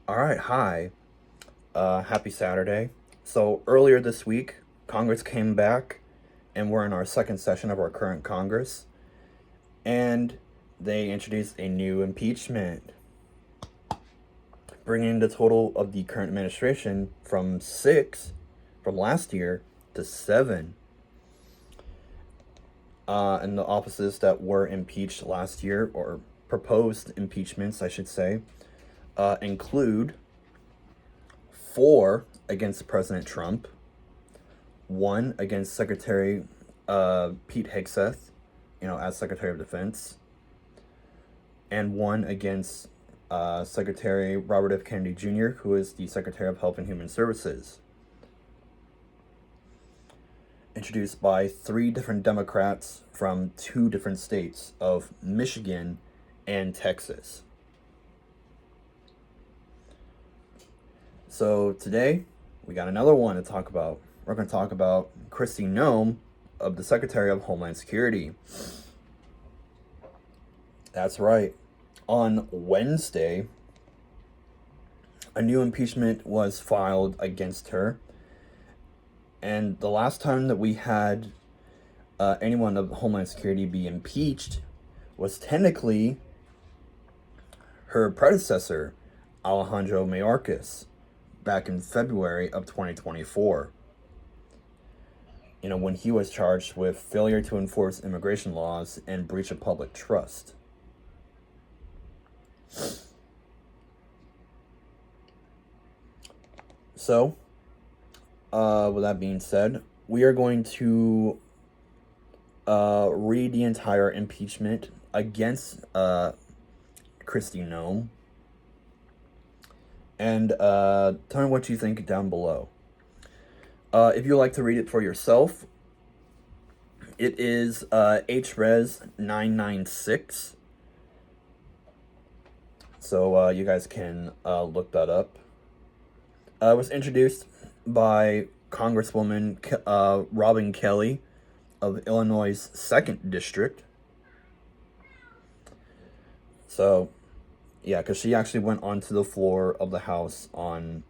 All right, hi. Happy Saturday. So earlier this week, Congress came back, and we're in our second session of our current Congress, and they introduced a new impeachment, bringing the total of the current administration from six from last year to seven. And the offices that were impeached last year, or proposed impeachments, I should say, include four against President Trump, one against Secretary Pete Hegseth, as Secretary of Defense, and one against Secretary Robert F. Kennedy Jr., who is the Secretary of Health and Human Services. Introduced by three different Democrats from two different states of Michigan and Texas. So today, we got another one to talk about. We're going to talk about Kristi Noem of the Secretary of Homeland Security. That's right. On Wednesday, a new impeachment was filed against her. And the last time that we had anyone of Homeland Security be impeached was technically her predecessor, Alejandro Mayorkas, back in February of 2024. When he was charged with failure to enforce immigration laws and breach of public trust. So, with that being said, we are going to read the entire impeachment against Kristi Noem. And tell me what you think down below. If you'd like to read it for yourself, it is H.Res 996. So you guys can look that up. It was introduced by Congresswoman Robin Kelly of Illinois' 2nd District. So, yeah, because she actually went onto the floor of the House on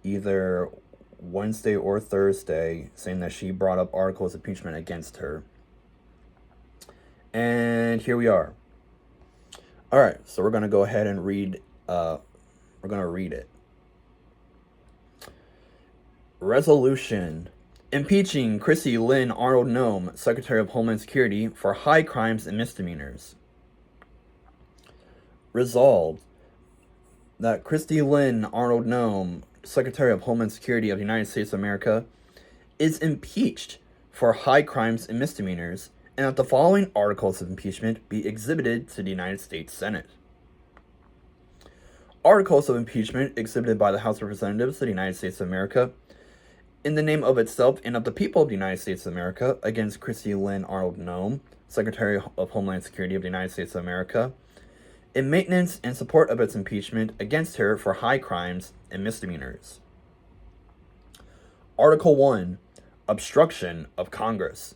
either Wednesday or Thursday, saying that she brought up articles of impeachment against her. And here we are. All right, so we're going to go ahead and read it. Resolution. Impeaching Kristi Lynn Arnold Noem, Secretary of Homeland Security, for high crimes and misdemeanors. Resolved that Kristi Lynn Arnold Noem, Secretary of Homeland Security of the United States of America, is impeached for high crimes and misdemeanors, and that the following articles of impeachment be exhibited to the United States Senate. Articles of impeachment exhibited by the House of Representatives of the United States of America, in the name of itself and of the people of the United States of America, against Kristi Lynn Arnold Noem, Secretary of Homeland Security of the United States of America, in maintenance and support of its impeachment against her for high crimes and misdemeanors. Article 1. Obstruction of Congress.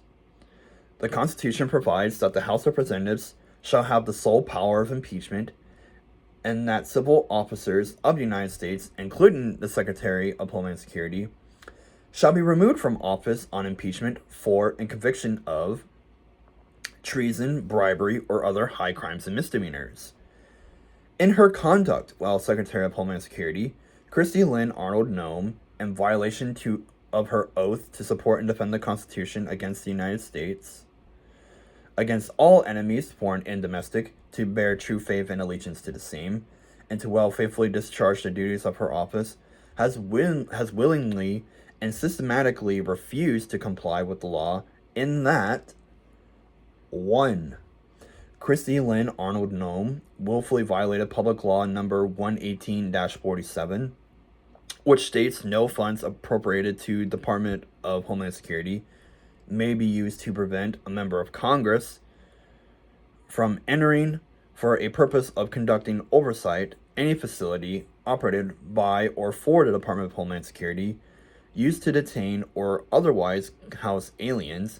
The Constitution provides that the House of Representatives shall have the sole power of impeachment, and that civil officers of the United States, including the Secretary of Homeland Security, shall be removed from office on impeachment for and conviction of treason, bribery, or other high crimes and misdemeanors. In her conduct while Secretary of Homeland Security, Kristi Lynn Arnold Noem, in violation of her oath to support and defend the Constitution against the United States, against all enemies, foreign and domestic, to bear true faith and allegiance to the same, and to well faithfully discharge the duties of her office, has willingly and systematically refused to comply with the law in that 1. Kristi Lynn Arnold Noem willfully violated Public Law number 118-47, which states no funds appropriated to Department of Homeland Security may be used to prevent a member of Congress from entering for a purpose of conducting oversight any facility operated by or for the Department of Homeland Security used to detain or otherwise house aliens,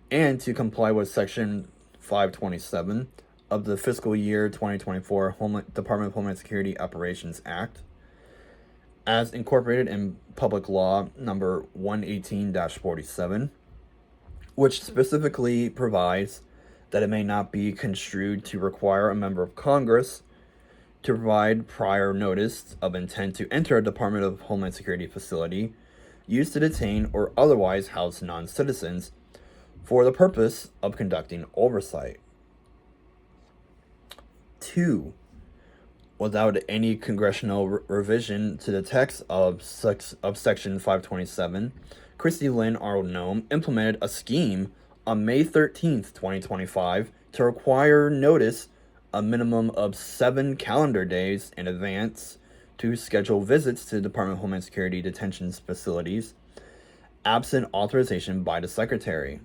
and to comply with Section 527 of the fiscal year 2024 Department of Homeland Security Operations Act, as incorporated in Public Law number 118-47, which specifically provides that it may not be construed to require a member of Congress to provide prior notice of intent to enter a Department of Homeland Security facility used to detain or otherwise house non-citizens for the purpose of conducting oversight. 2. Without any congressional revision to the text of Section 527, Kristi Lynn Arnold Noem implemented a scheme on May 13th, 2025 to require notice a minimum of 7 calendar days in advance to schedule visits to Department of Homeland Security detention facilities, absent authorization by the Secretary.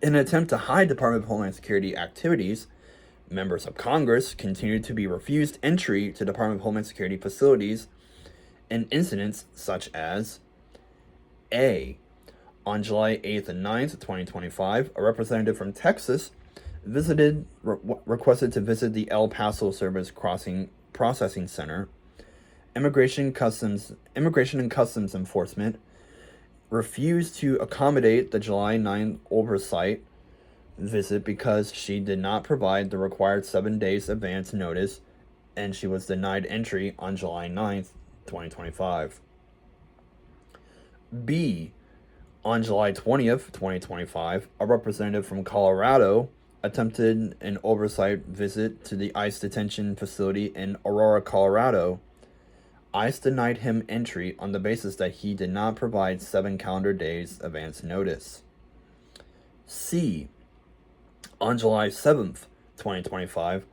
In an attempt to hide Department of Homeland Security activities, members of Congress continued to be refused entry to Department of Homeland Security facilities in incidents such as A. On July 8th and 9th, 2025, a representative from Texas requested to visit the El Paso Service Processing Center. Immigration and Customs Enforcement refused to accommodate the July 9th oversight visit because she did not provide the required 7 days advance notice, and she was denied entry on July 9th, 2025. B. On July 20th, 2025, a representative from Colorado attempted an oversight visit to the ICE detention facility in Aurora, Colorado. ICE denied him entry on the basis that he did not provide 7 calendar days advance notice. C. On July 7th, 2025,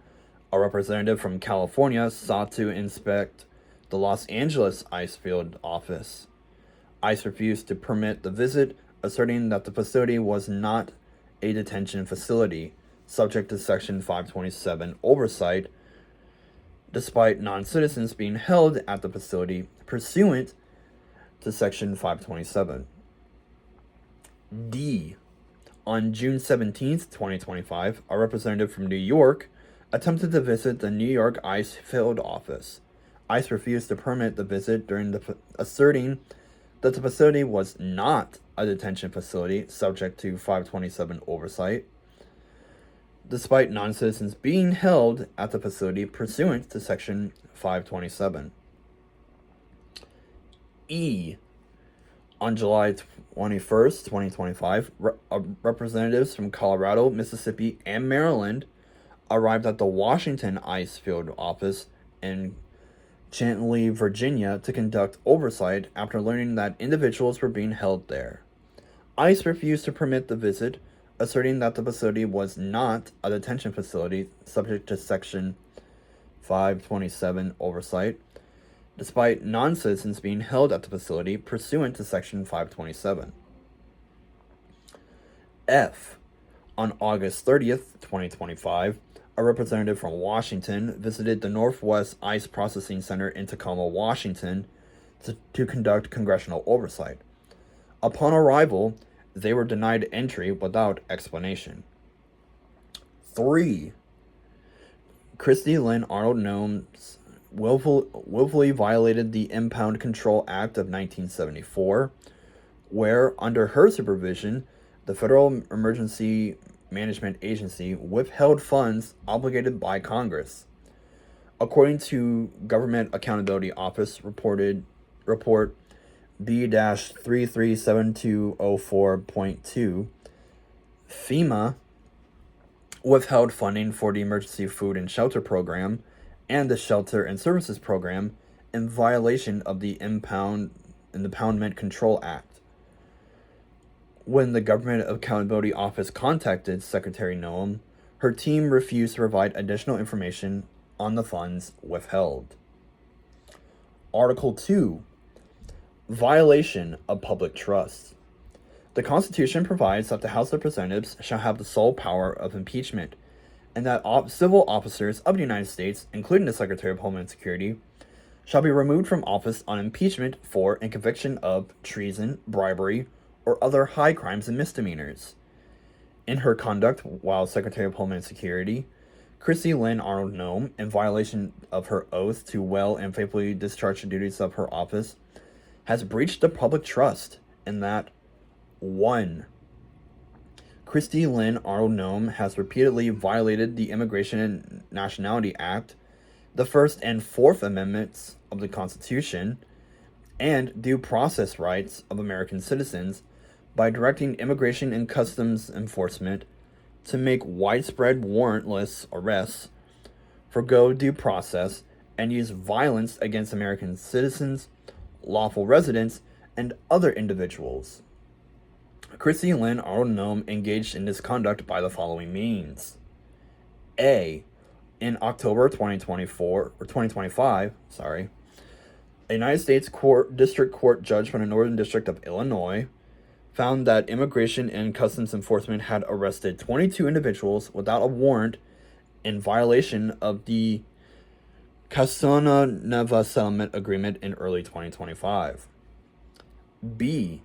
a representative from California sought to inspect the Los Angeles ICE field office. ICE refused to permit the visit, asserting that the facility was not a detention facility, subject to Section 527 oversight, despite non-citizens being held at the facility pursuant to Section 527. D. On June 17th, 2025, a representative from New York attempted to visit the New York ICE field office. ICE refused to permit the visit, asserting that the facility was not a detention facility subject to 527 oversight, despite non-citizens being held at the facility pursuant to Section 527. E. On July 21st, 2025, representatives from Colorado, Mississippi, and Maryland arrived at the Washington ICE field office in Chantilly, Virginia, to conduct oversight after learning that individuals were being held there. ICE refused to permit the visit, asserting that the facility was not a detention facility subject to Section 527 oversight, despite non-citizens being held at the facility pursuant to Section 527. F. On August 30th, 2025, a representative from Washington visited the Northwest ICE Processing Center in Tacoma, Washington, to conduct congressional oversight. Upon arrival, they were denied entry without explanation. 3. Kristi Lynn Arnold Noem willfully violated the Impound Control Act of 1974, where, under her supervision, the Federal Emergency Management Agency withheld funds obligated by Congress. According to Government Accountability Office report B-337204.2, FEMA withheld funding for the Emergency Food and Shelter Program and the Shelter and Services Program in violation of the Impoundment Control Act. When the Government Accountability Office contacted Secretary Noem, her team refused to provide additional information on the funds withheld. Article 2. Violation of public trust. The Constitution provides that the House of Representatives shall have the sole power of impeachment, and that civil officers of the United States, including the Secretary of Homeland Security, shall be removed from office on impeachment for and conviction of treason, bribery, or other high crimes and misdemeanors. In her conduct while Secretary of Homeland Security, Kristi Lynn Arnold Noem, in violation of her oath to well and faithfully discharge the duties of her office, has breached the public trust in that 1. Kristi Lynn Arnold Noem has repeatedly violated the Immigration and Nationality Act, the First and Fourth Amendments of the Constitution, and due process rights of American citizens by directing Immigration and Customs Enforcement to make widespread warrantless arrests, forgo due process, and use violence against American citizens, lawful residents, and other individuals. Kristi Lynn Arnold Noem engaged in this conduct by the following means. A. In October 2025, a United States District Court judge from the Northern District of Illinois found that Immigration and Customs Enforcement had arrested 22 individuals without a warrant in violation of the Casona-Neva Settlement Agreement in early 2025. B.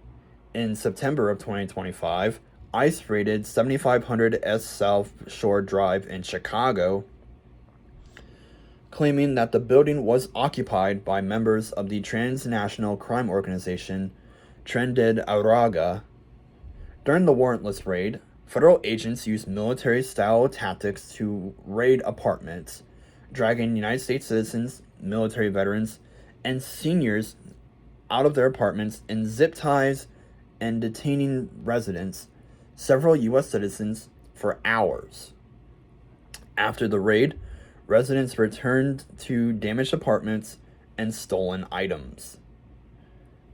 In September of 2025, ICE raided 7500 S South Shore Drive in Chicago, claiming that the building was occupied by members of the transnational crime organization Trinidad Araga. During the warrantless raid, federal agents used military-style tactics to raid apartments, dragging United States citizens, military veterans, and seniors out of their apartments in zip ties and detaining residents, several U.S. citizens, for hours. After the raid, residents returned to damaged apartments and stolen items.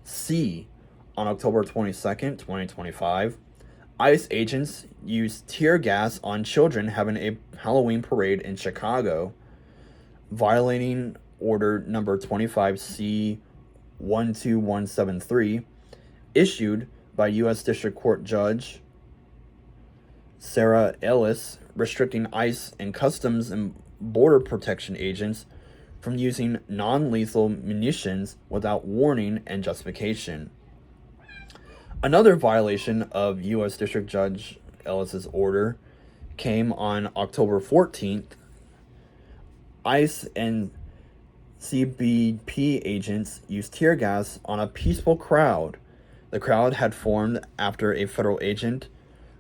C. On October 22nd, 2025, ICE agents used tear gas on children having a Halloween parade in Chicago, violating Order Number 25C 12173, issued by U.S. District Court Judge Sarah Ellis, restricting ICE and Customs and Border Protection agents from using non-lethal munitions without warning and justification. Another violation of U.S. District Judge Ellis's order came on October 14th. ICE and CBP agents used tear gas on a peaceful crowd. The crowd had formed after a federal agent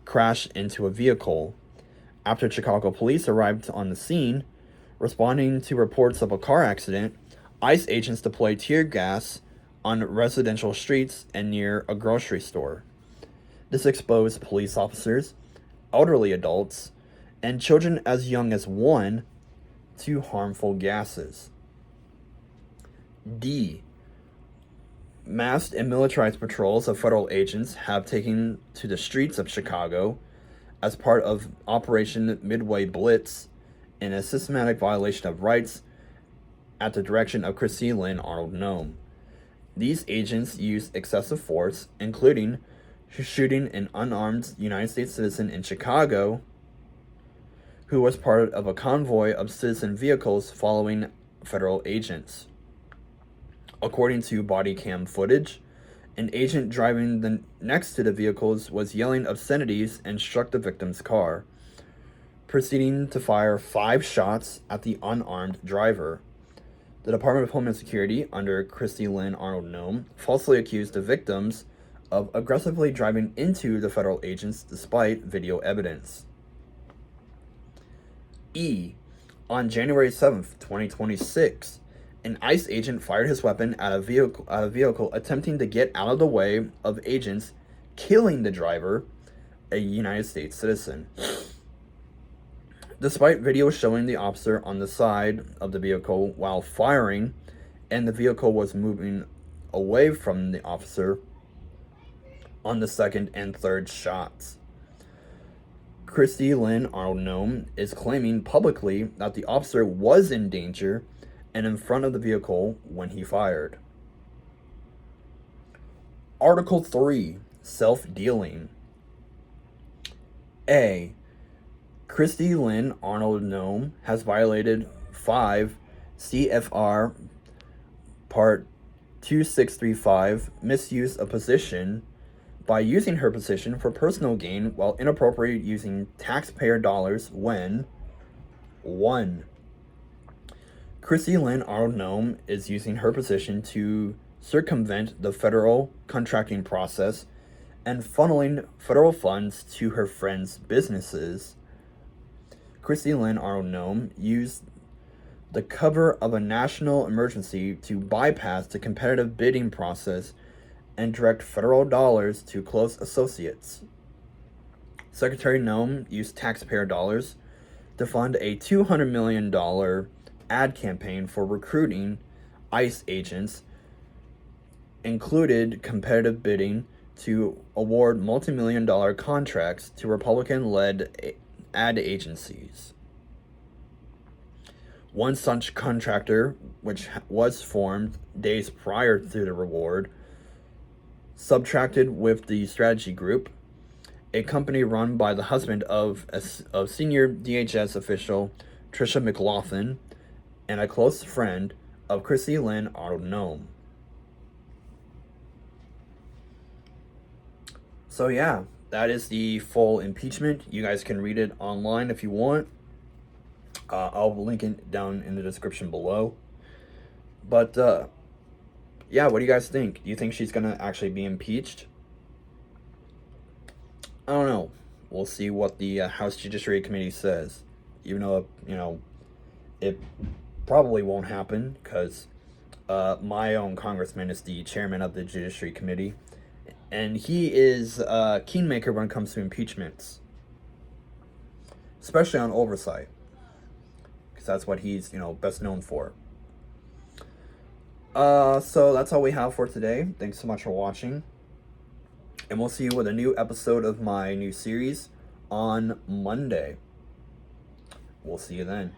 crashed into a vehicle. After Chicago police arrived on the scene, responding to reports of a car accident, ICE agents deployed tear gas on residential streets and near a grocery store. This exposed police officers, elderly adults, and children as young as 1 to harmful gases. D. Masked and militarized patrols of federal agents have taken to the streets of Chicago as part of Operation Midway Blitz in a systematic violation of rights at the direction of Kristi Lynn Arnold Noem. These agents used excessive force, including shooting an unarmed United States citizen in Chicago who was part of a convoy of citizen vehicles following federal agents. According to body cam footage, an agent driving next to the vehicles was yelling obscenities and struck the victim's car, proceeding to fire 5 shots at the unarmed driver. The Department of Homeland Security, under Kristi Lynn Arnold Noem, falsely accused the victims of aggressively driving into the federal agents despite video evidence. E. On January 7th, 2026, an ICE agent fired his weapon at a vehicle attempting to get out of the way of agents, killing the driver, a United States citizen. Despite video showing the officer on the side of the vehicle while firing, and the vehicle was moving away from the officer on the second and third shots. Kristi Lynn Arnold Noem is claiming publicly that the officer was in danger and in front of the vehicle when he fired. Article 3. Self-dealing. A. Kristi Lynn Arnold Noem has violated 5 CFR Part 2635, misuse of position, by using her position for personal gain while inappropriately using taxpayer dollars when 1. Kristi Lynn Arnold Noem is using her position to circumvent the federal contracting process and funneling federal funds to her friends' businesses. Kristi Lynn Arnold Noem used the cover of a national emergency to bypass the competitive bidding process and direct federal dollars to close associates. Secretary Noem used taxpayer dollars to fund a $200 million ad campaign for recruiting ICE agents, included competitive bidding to award multi-million-dollar contracts to Republican-led ad agencies. One such contractor, which was formed days prior to the reward, subtracted with the strategy group, a company run by the husband of senior DHS official Tricia McLaughlin and a close friend of Kristi Lynn Arnold Noem. So yeah, that is the full impeachment. You guys can read it online if you want. I'll link it down in the description below. But yeah, what do you guys think? Do you think she's gonna actually be impeached? I don't know. We'll see what the House Judiciary Committee says. Even though, it probably won't happen because my own congressman is the chairman of the Judiciary Committee. And he is a kingmaker when it comes to impeachments. Especially on oversight. Because that's what he's, best known for. So that's all we have for today. Thanks so much for watching. And we'll see you with a new episode of my new series on Monday. We'll see you then.